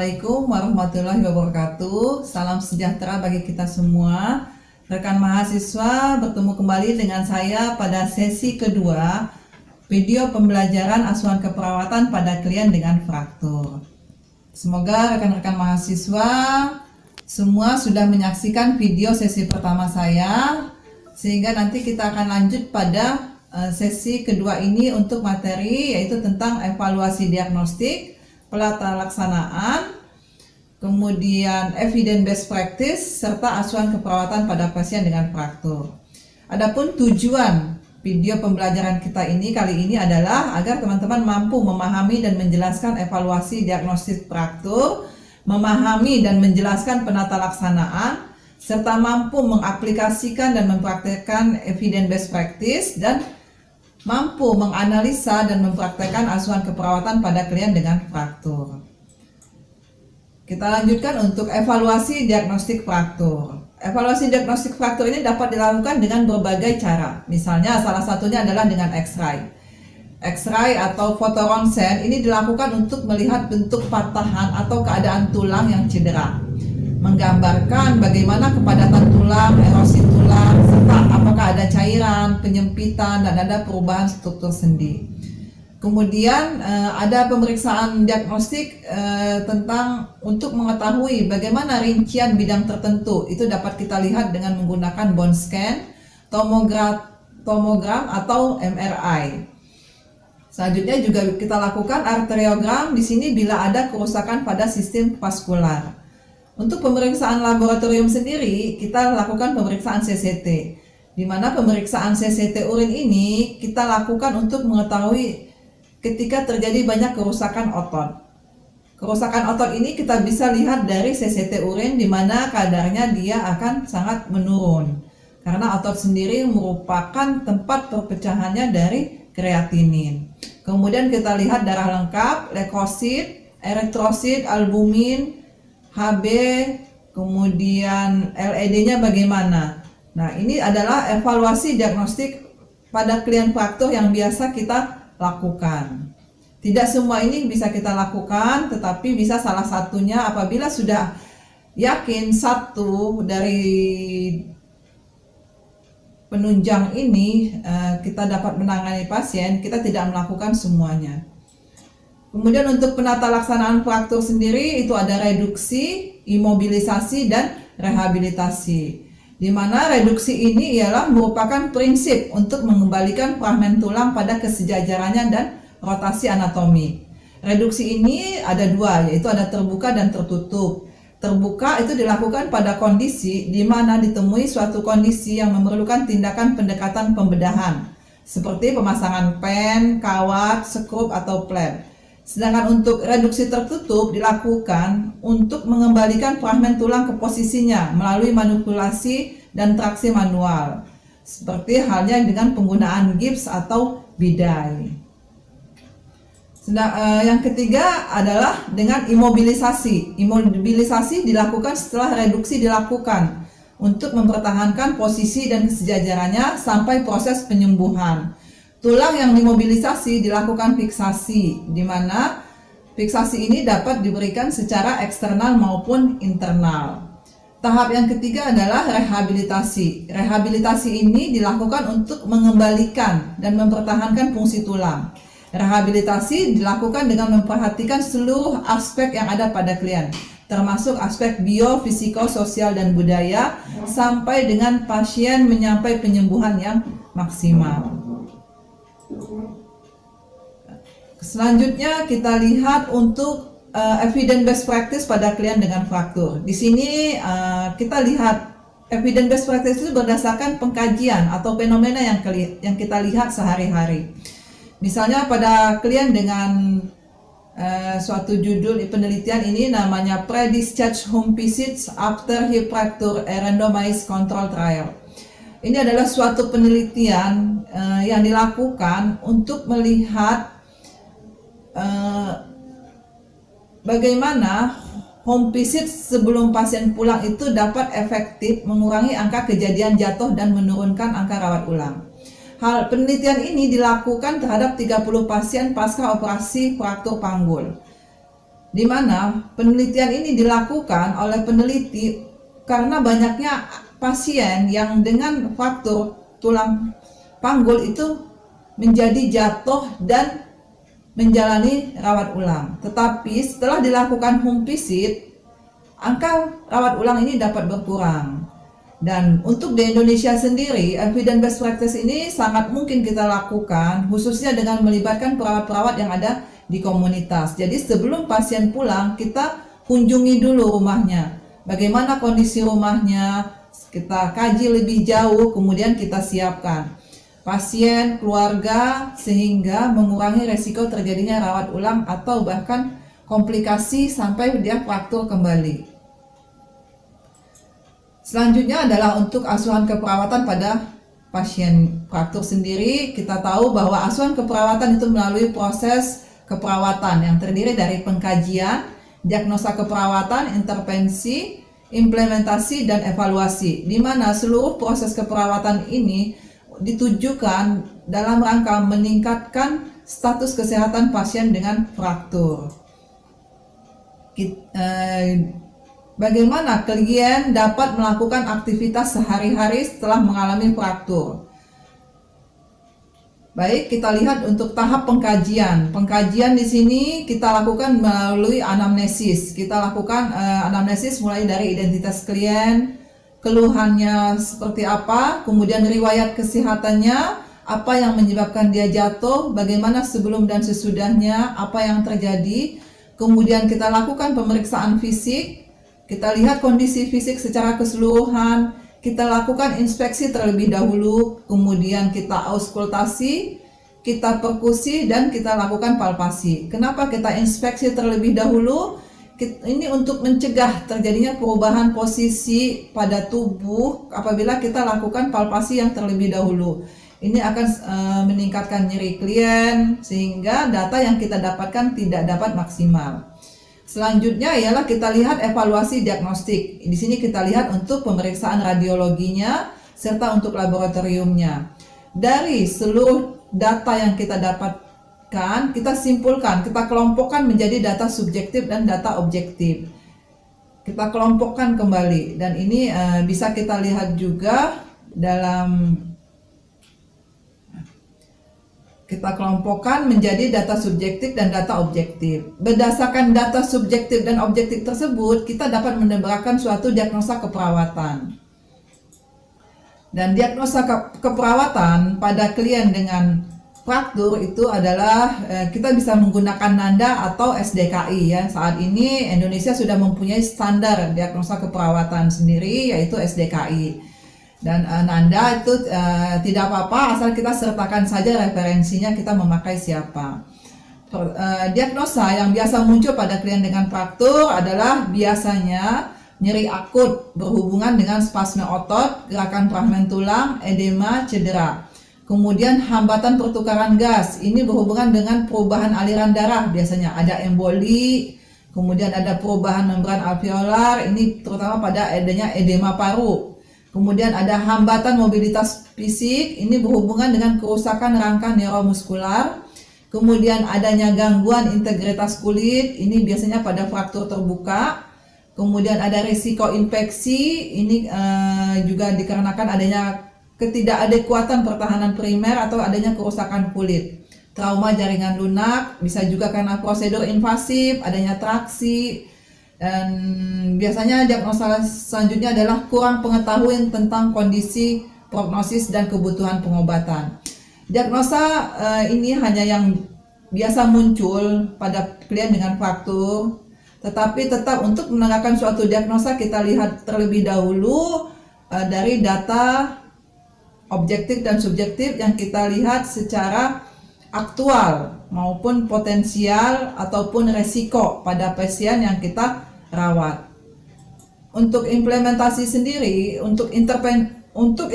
Assalamualaikum warahmatullahi wabarakatuh. Salam sejahtera bagi kita semua. Rekan mahasiswa, bertemu kembali dengan saya pada sesi kedua video pembelajaran asuhan keperawatan pada klien dengan fraktur. Semoga rekan-rekan mahasiswa semua sudah menyaksikan video sesi pertama saya, sehingga nanti kita akan lanjut pada sesi kedua ini untuk materi yaitu tentang evaluasi diagnostik, penata laksanaan, kemudian evidence based practice, serta asuhan keperawatan pada pasien dengan fraktur. Adapun tujuan video pembelajaran kita ini kali ini adalah agar teman-teman mampu memahami dan menjelaskan evaluasi diagnostik fraktur, memahami dan menjelaskan penata laksanaan, serta mampu mengaplikasikan dan mempraktekkan evidence based practice, dan mampu menganalisa dan mempraktekkan asuhan keperawatan pada klien dengan fraktur. Kita lanjutkan untuk evaluasi diagnostik fraktur. Evaluasi diagnostik fraktur ini dapat dilakukan dengan berbagai cara. Misalnya salah satunya adalah dengan X-ray. X-ray atau fotoronsen ini dilakukan untuk melihat bentuk patahan atau keadaan tulang yang cedera, menggambarkan bagaimana kepadatan tulang, erosi tulang, serta apakah ada cairan, penyempitan, dan ada perubahan struktur sendi. Kemudian ada pemeriksaan diagnostik tentang untuk mengetahui bagaimana rincian bidang tertentu. Itu dapat kita lihat dengan menggunakan bone scan, tomogram atau MRI. Selanjutnya juga kita lakukan arteriogram di sini bila ada kerusakan pada sistem vaskular. Untuk pemeriksaan laboratorium sendiri, kita lakukan pemeriksaan CCT, di mana pemeriksaan CCT urin ini kita lakukan untuk mengetahui ketika terjadi banyak kerusakan otot. Kerusakan otot ini kita bisa lihat dari CCT urin, di mana kadarnya dia akan sangat menurun, karena otot sendiri merupakan tempat perpecahannya dari kreatinin. Kemudian kita lihat darah lengkap, leukosit, eritrosit, albumin, HB, kemudian LED-nya bagaimana. Nah, ini adalah evaluasi diagnostik pada klien fraktur yang biasa kita lakukan. Tidak semua ini bisa kita lakukan, tetapi bisa salah satunya apabila sudah yakin satu dari penunjang ini kita dapat menangani pasien, kita tidak melakukan semuanya. Kemudian untuk penata laksanaan fraktur sendiri itu ada reduksi, imobilisasi, dan rehabilitasi. Di mana reduksi ini ialah merupakan prinsip untuk mengembalikan fragmen tulang pada kesejajarannya dan rotasi anatomi. Reduksi ini ada dua, yaitu ada terbuka dan tertutup. Terbuka itu dilakukan pada kondisi di mana ditemui suatu kondisi yang memerlukan tindakan pendekatan pembedahan, seperti pemasangan pen, kawat, skrup, atau plate. Sedangkan untuk reduksi tertutup dilakukan untuk mengembalikan fragmen tulang ke posisinya melalui manipulasi dan traksi manual, seperti halnya dengan penggunaan gips atau bidai. Yang ketiga adalah dengan imobilisasi. Imobilisasi dilakukan setelah reduksi dilakukan untuk mempertahankan posisi dan kesejajarannya sampai proses penyembuhan. Tulang yang dimobilisasi dilakukan fiksasi, di mana fiksasi ini dapat diberikan secara eksternal maupun internal. Tahap yang ketiga adalah rehabilitasi. Rehabilitasi ini dilakukan untuk mengembalikan dan mempertahankan fungsi tulang. Rehabilitasi dilakukan dengan memperhatikan seluruh aspek yang ada pada klien, termasuk aspek biofisiko-sosial dan budaya, sampai dengan pasien menyampai penyembuhan yang maksimal. Selanjutnya kita lihat untuk evidence based practice pada klien dengan fraktur. Di sini kita lihat evidence based practice itu berdasarkan pengkajian atau fenomena yang kita lihat sehari-hari. Misalnya pada klien dengan suatu judul penelitian ini namanya Pre-Discharge Home Visits After Hip Fracture a Randomized Control Trial. Ini adalah suatu penelitian yang dilakukan untuk melihat bagaimana home visit sebelum pasien pulang itu dapat efektif mengurangi angka kejadian jatuh dan menurunkan angka rawat ulang. Penelitian ini dilakukan terhadap 30 pasien pasca operasi fraktur panggul. di mana penelitian ini dilakukan oleh peneliti karena banyaknya pasien yang dengan fraktur tulang panggul itu menjadi jatuh dan menjalani rawat ulang. Tetapi setelah dilakukan home visit, angka rawat ulang ini dapat berkurang. Dan untuk di Indonesia sendiri, evidence based practice ini sangat mungkin kita lakukan, khususnya dengan melibatkan perawat-perawat yang ada di komunitas. Jadi sebelum pasien pulang, kita kunjungi dulu rumahnya. Bagaimana kondisi rumahnya, kita kaji lebih jauh, kemudian kita siapkan pasien, keluarga, sehingga mengurangi resiko terjadinya rawat ulang atau bahkan komplikasi sampai dia fraktur kembali. Selanjutnya adalah untuk asuhan keperawatan pada pasien fraktur sendiri. Kita tahu bahwa asuhan keperawatan itu melalui proses keperawatan yang terdiri dari pengkajian, diagnosa keperawatan, intervensi, implementasi, dan evaluasi, di mana seluruh proses keperawatan ini ditujukan dalam rangka meningkatkan status kesehatan pasien dengan fraktur. Bagaimana klien dapat melakukan aktivitas sehari-hari setelah mengalami fraktur? Baik, kita lihat untuk tahap pengkajian. Pengkajian di sini kita lakukan melalui anamnesis. Kita lakukan anamnesis mulai dari identitas klien, keluhannya seperti apa, kemudian riwayat kesehatannya, apa yang menyebabkan dia jatuh, bagaimana sebelum dan sesudahnya, apa yang terjadi. Kemudian kita lakukan pemeriksaan fisik. Kita lihat kondisi fisik secara keseluruhan, kita lakukan inspeksi terlebih dahulu, kemudian kita auskultasi, kita perkusi, dan kita lakukan palpasi. Kenapa kita inspeksi terlebih dahulu? Ini untuk mencegah terjadinya perubahan posisi pada tubuh apabila kita lakukan palpasi yang terlebih dahulu. Ini akan meningkatkan nyeri klien sehingga data yang kita dapatkan tidak dapat maksimal. Selanjutnya ialah kita lihat evaluasi diagnostik. Di sini kita lihat untuk pemeriksaan radiologinya serta untuk laboratoriumnya. Dari seluruh data yang kita dapatkan, kita simpulkan, kita kelompokkan menjadi data subjektif dan data objektif. Kita kelompokkan kembali, dan ini bisa kita lihat juga dalam kita kelompokkan menjadi data subjektif dan data objektif. Berdasarkan data subjektif dan objektif tersebut, kita dapat menebarkan suatu diagnosa keperawatan. Dan diagnosa keperawatan pada klien dengan fraktur itu adalah kita bisa menggunakan NANDA atau SDKI ya. Saat ini Indonesia sudah mempunyai standar diagnosa keperawatan sendiri, yaitu SDKI. Dan NANDA itu tidak apa-apa asal kita sertakan saja referensinya, kita memakai siapa. Diagnosa yang biasa muncul pada klien dengan fraktur adalah biasanya nyeri akut berhubungan dengan spasme otot, gerakan fragmen tulang, edema, cedera. Kemudian hambatan pertukaran gas, ini berhubungan dengan perubahan aliran darah, biasanya ada emboli, kemudian ada perubahan membran alveolar, ini terutama pada adanya edema paru. Kemudian ada hambatan mobilitas fisik, ini berhubungan dengan kerusakan rangka neuromuskular. Kemudian adanya gangguan integritas kulit, ini biasanya pada fraktur terbuka. Kemudian ada risiko infeksi, ini juga dikarenakan adanya ketidakadekuatan pertahanan primer atau adanya kerusakan kulit. Trauma jaringan lunak, bisa juga karena prosedur invasif, adanya traksi. Dan biasanya diagnosa selanjutnya adalah kurang pengetahuan tentang kondisi, prognosis, dan kebutuhan pengobatan. Diagnosa ini hanya yang biasa muncul pada klien dengan fraktur, tetapi tetap untuk menegakkan suatu diagnosa kita lihat terlebih dahulu dari data objektif dan subjektif yang kita lihat secara aktual maupun potensial ataupun resiko pada pasien yang kita rawat. Untuk implementasi sendiri, untuk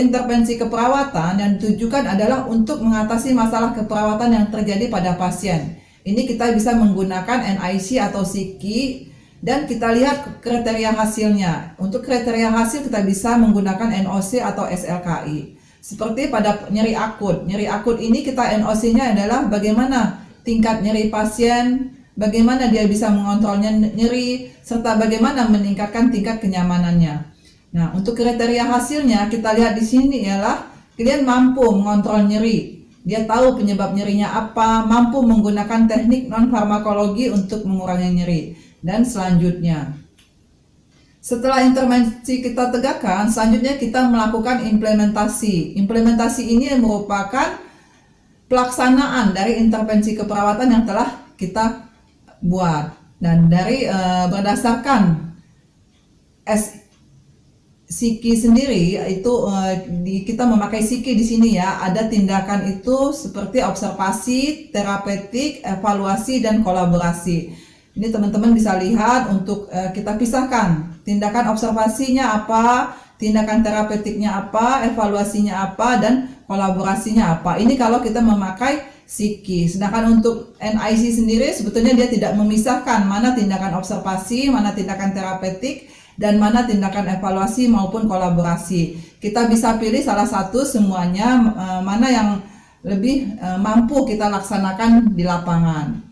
intervensi keperawatan yang ditujukan adalah untuk mengatasi masalah keperawatan yang terjadi pada pasien. Ini kita bisa menggunakan NIC atau SIKI dan kita lihat kriteria hasilnya. Untuk kriteria hasil kita bisa menggunakan NOC atau SLKI. Seperti pada nyeri akut. Nyeri akut ini kita NOC-nya adalah bagaimana tingkat nyeri pasien, bagaimana dia bisa mengontrol nyeri, serta bagaimana meningkatkan tingkat kenyamanannya. Nah, untuk kriteria hasilnya kita lihat di sini ialah klien mampu mengontrol nyeri. Dia tahu penyebab nyerinya apa, mampu menggunakan teknik non-farmakologi untuk mengurangi nyeri. Dan selanjutnya, setelah intervensi kita tegakkan, selanjutnya kita melakukan implementasi. Implementasi ini merupakan pelaksanaan dari intervensi keperawatan yang telah kita buat. Dan dari berdasarkan Siki sendiri itu kita memakai Siki di sini ya, ada tindakan itu seperti observasi, terapeutik, evaluasi, dan kolaborasi. Ini teman-teman bisa lihat untuk kita pisahkan tindakan observasinya apa, tindakan terapeutiknya apa, evaluasinya apa, dan kolaborasinya apa. Ini kalau kita memakai Siki. Sedangkan untuk NIC sendiri sebetulnya dia tidak memisahkan mana tindakan observasi, mana tindakan terapeutik, dan mana tindakan evaluasi maupun kolaborasi. Kita bisa pilih salah satu semuanya, mana yang lebih mampu kita laksanakan di lapangan.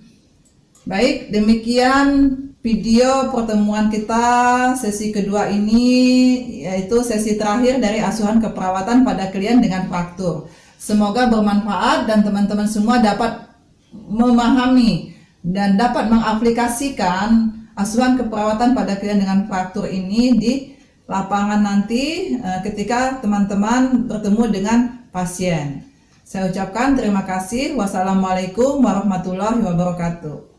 Baik, demikian video pertemuan kita sesi kedua ini, yaitu sesi terakhir dari asuhan keperawatan pada klien dengan fraktur. Semoga bermanfaat dan teman-teman semua dapat memahami dan dapat mengaplikasikan asuhan keperawatan pada klien dengan fraktur ini di lapangan nanti ketika teman-teman bertemu dengan pasien. Saya ucapkan terima kasih. Wassalamualaikum warahmatullahi wabarakatuh.